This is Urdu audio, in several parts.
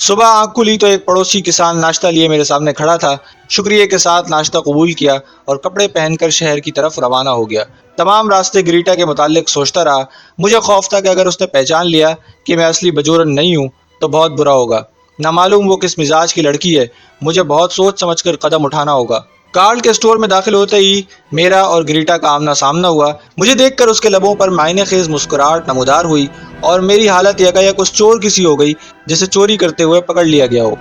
صبح آنکھ کھلی تو ایک پڑوسی کسان ناشتہ لیے میرے سامنے کھڑا تھا۔ شکریہ کے ساتھ ناشتہ قبول کیا اور کپڑے پہن کر شہر کی طرف روانہ ہو گیا۔ تمام راستے گریٹا کے متعلق سوچتا رہا۔ مجھے خوف تھا کہ اگر اس نے پہچان لیا کہ میں اصلی بجورن نہیں ہوں تو بہت برا ہوگا۔ نہ معلوم وہ کس مزاج کی لڑکی ہے، مجھے بہت سوچ سمجھ کر قدم اٹھانا ہوگا۔ کارل کے اسٹور میں داخل ہوتے ہی میرا اور گریٹا کا آمنا سامنا ہوا۔ مجھے دیکھ کر اس کے لبوں پر معنی خیز مسکراہٹ نمودار ہوئی اور میری حالت یکایک اس چور کی سی ہو گئی جسے چوری کرتے ہوئے پکڑ لیا گیا ہو۔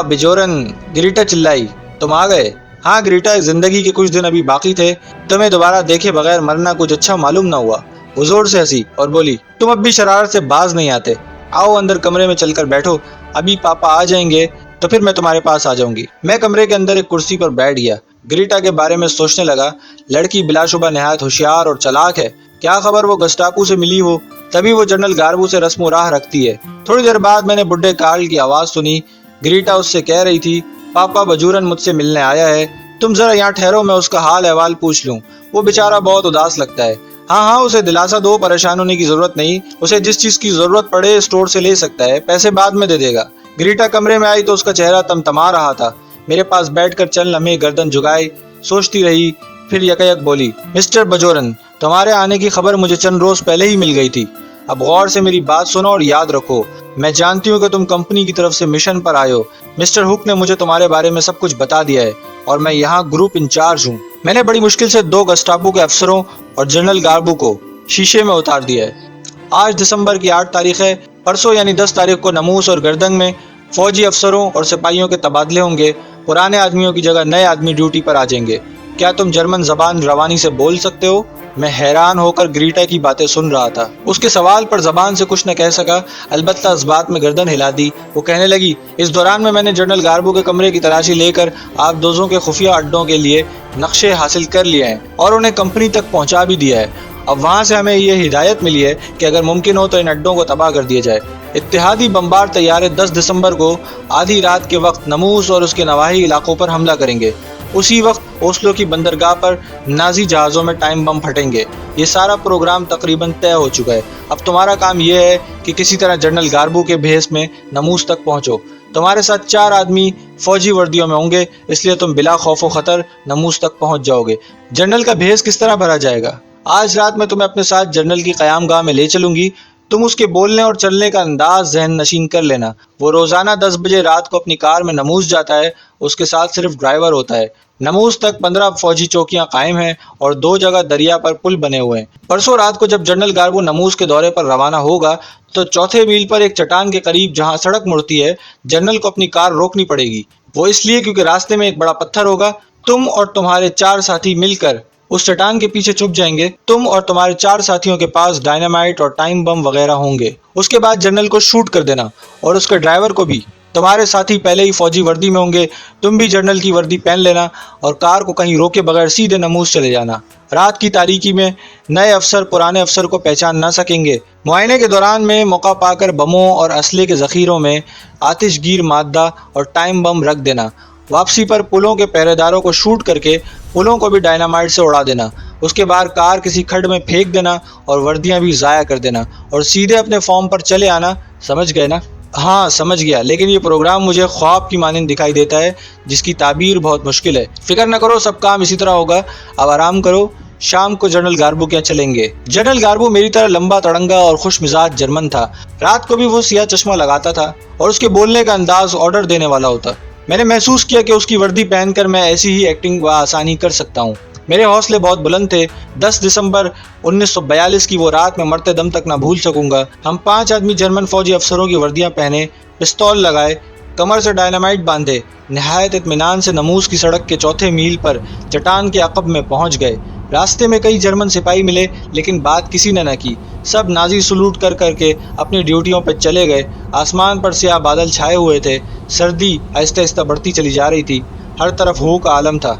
بجورن، گریٹا چلائی، تم آ گئے؟ ہاں گریٹا، زندگی کے کچھ دن ابھی باقی تھے، تمہیں دوبارہ دیکھے بغیر مرنا کچھ اچھا معلوم نہ ہوا۔ وہ زور سے ہنسی اور بولی، تم اب بھی شرارت سے باز نہیں آتے، آؤ اندر کمرے میں چل کر بیٹھو، ابھی پاپا آ جائیں گے تو پھر میں تمہارے پاس آ جاؤں گی۔ میں کمرے کے اندر ایک کرسی پر بیٹھ گیا، گریٹا کے بارے میں سوچنے لگا۔ لڑکی بلا شبہ نہایت ہوشیار اور چلاک ہے، کیا خبر وہ گسٹاپو سے ملی ہو، تبھی وہ جنرل گاربو سے رسم و راہ رکھتی ہے۔ تھوڑی دیر بعد میں نے بڈھے کارل کی آواز سنی۔ گریٹا اس سے کہہ رہی تھی، پاپا بجورن مجھ سے ملنے آیا ہے، تم ذرا یہاں ٹھہرو، میں اس کا حال احوال پوچھ لوں، وہ بیچارہ بہت اداس لگتا ہے۔ ہاں اسے دلاسا دو، پریشان ہونے کی ضرورت نہیں، اسے جس چیز کی ضرورت پڑے اسٹور سے لے سکتا ہے، پیسے بعد میں دے دے گا۔ گریٹا کمرے میں آئی تو اس کا چہرہ تمتما رہا تھا۔ میرے پاس بیٹھ کر چند لمحے گردن جھکائے سوچتی رہی، پھر یکایک بولی، مسٹر بجورن، تمہارے آنے کی خبر مجھے چند روز پہلے ہی مل گئی تھی۔ اب غور سے میری بات سنو اور یاد رکھو، میں جانتی ہوں کہ تم کمپنی کی طرف سے مشن پر آئے ہو۔ مسٹر ہک نے مجھے تمہارے بارے میں سب کچھ بتا دیا ہے اور میں یہاں گروپ انچارج ہوں۔ میں نے بڑی مشکل سے 2 گسٹاپو کے افسروں اور جنرل گاربو کو شیشے میں اتار دیا ہے۔ آج دسمبر کی 8 تاریخ ہے، پرسوں یعنی 10 تاریخ کو ناموس اور گردنگ میں فوجی افسروں اور سپاہیوں کے تبادلے ہوں گے، پرانے آدمیوں کی جگہ نئے آدمی ڈیوٹی پر آ جائیں گے۔ کیا تم جرمن زبان روانی سے بول سکتے ہو؟ میں حیران ہو کر گریٹا کی باتیں سن رہا تھا۔ اس کے سوال پر زبان سے کچھ نہ کہہ سکا، البتہ اس بات میں گردن ہلا دی۔ وہ کہنے لگی، اس دوران میں نے جنرل گاربو کے کمرے کی تلاشی لے کر آپ دوزوں کے خفیہ اڈوں کے لیے نقشے حاصل کر لیے ہیں اور انہیں کمپنی تک پہنچا بھی دیا ہے۔ اب وہاں سے ہمیں یہ ہدایت ملی ہے کہ اگر ممکن ہو تو ان اڈوں کو تباہ کر دیا جائے۔ اتحادی بمبار طیارے 10 دسمبر کو آدھی رات کے وقت ناموس اور اس کے نواحی علاقوں پر حملہ کریں گے۔ اسی وقت اوسلو کی بندرگاہ پر نازی جہازوں میں ٹائم بم پھٹیں گے۔ یہ سارا پروگرام تقریباً طے ہو چکا ہے۔ اب تمہارا کام یہ ہے کہ کسی طرح جنرل گاربو کے بھیس میں ناموس تک پہنچو۔ تمہارے ساتھ 4 آدمی فوجی وردیوں میں ہوں گے، اس لیے تم بلا خوف و خطر ناموس تک پہنچ جاؤ گے۔ جنرل کا بھیس کس طرح بھرا جائے گا؟ آج رات میں تمہیں اپنے ساتھ جنرل کی قیام گاہ میں لے چلوں گی، تم اس کے بولنے اور چلنے کا انداز ذہن نشین کر لینا۔ وہ روزانہ 10 بجے رات کو اپنی کار میں ناموس جاتا ہے، اس کے ساتھ صرف ڈرائیور ہوتا ہے۔ ناموس تک 15 فوجی چوکیاں قائم ہیں اور 2 جگہ دریا پر پل بنے ہوئے ہیں۔ پرسوں رات کو جب جنرل گاربو ناموس کے دورے پر روانہ ہوگا تو 4 میل پر ایک چٹان کے قریب جہاں سڑک مڑتی ہے، جنرل کو اپنی کار روکنی پڑے گی۔ وہ اس لیے کیونکہ راستے میں ایک بڑا پتھر ہوگا۔ تم اور تمہارے 4 ساتھی مل کر اس چٹان کے پیچھے چھپ جائیں گے۔ تم اور تمہارے 4 ساتھیوں کے پاس ڈائنامائٹ اور ٹائم بم وغیرہ ہوں گے۔ اس کے بعد جنرل کو شوٹ کر دینا اور اس کے ڈرائیور کو بھی۔ تمہارے ساتھی پہلے ہی فوجی وردی میں ہوں گے، تم بھی جنرل کی وردی پہن لینا اور کار کو کہیں روکے بغیر سیدھے ناموس چلے جانا۔ رات کی تاریکی میں نئے افسر پرانے افسر کو پہچان نہ سکیں گے۔ معائنے کے دوران میں موقع پا کر بموں اور اسلحے کے ذخیروں میں آتش گیر مادہ اور ٹائم بم رکھ دینا۔ واپسی پر پلوں کے پہرے داروں کو شوٹ کر کے پلوں کو بھی ڈائنامائٹ سے اڑا دینا۔ اس کے بعد کار کسی کھڈ میں پھینک دینا اور وردیاں بھی ضائع کر دینا اور سیدھے اپنے فارم پر چلے آنا۔ سمجھ گئے نا؟ ہاں سمجھ گیا، لیکن یہ پروگرام مجھے خواب کی مانند دکھائی دیتا ہے جس کی تعبیر بہت مشکل ہے۔ فکر نہ کرو، سب کام اسی طرح ہوگا، اب آرام کرو۔ شام کو جنرل گاربو کے یہاں چلیں گے۔ جنرل گاربو میری طرح لمبا تڑنگا اور خوش مزاج جرمن تھا۔ رات کو بھی وہ سیاہ چشمہ لگاتا تھا اور اس کے بولنے کا انداز آرڈر دینے والا ہوتا۔ میں نے محسوس کیا کہ اس کی وردی پہن کر میں ایسی ہی ایکٹنگ بآسانی کر سکتا ہوں۔ میرے حوصلے بہت بلند تھے۔ 10 دسمبر 1942 کی وہ رات میں مرتے دم تک نہ بھول سکوں گا۔ ہم 5 آدمی جرمن فوجی افسروں کی وردیاں پہنے، پستول لگائے، کمر سے ڈائنامائٹ باندھے، نہایت اطمینان سے ناموس کی سڑک کے 4 میل پر چٹان کے عقب میں پہنچ گئے۔ راستے میں کئی جرمن سپاہی ملے لیکن بات کسی نے نہ کی۔ سب نازی سلوٹ کر کے اپنی ڈیوٹیوں پہ چلے گئے۔ آسمان پر سیاہ بادل چھائے ہوئے تھے، سردی آہستہ آہستہ بڑھتی چلی جا رہی تھی، ہر طرف ہو کا عالم تھا۔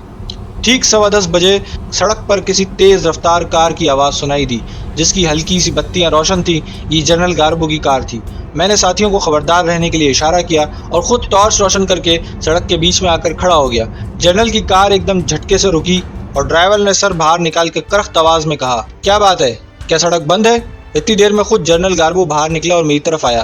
ٹھیک 10:15 بجے سڑک پر کسی تیز رفتار کار کی آواز سنائی دی جس کی ہلکی سی بتیاں روشن تھیں۔ یہ جنرل گاربو کی کار تھی۔ میں نے ساتھیوں کو خبردار رہنے کے لیے اشارہ کیا اور خود ٹارچ روشن کر کے سڑک کے بیچ میں آ کر کھڑا ہو گیا۔ جنرل کی کار ایک دم جھٹکے سے رکی اور ڈرائیور نے سر باہر نکال کے کرخت آواز میں کہا، کیا بات ہے؟ کیا سڑک بند ہے؟ اتنی دیر میں خود جنرل گاربو باہر نکلا اور میری طرف آیا۔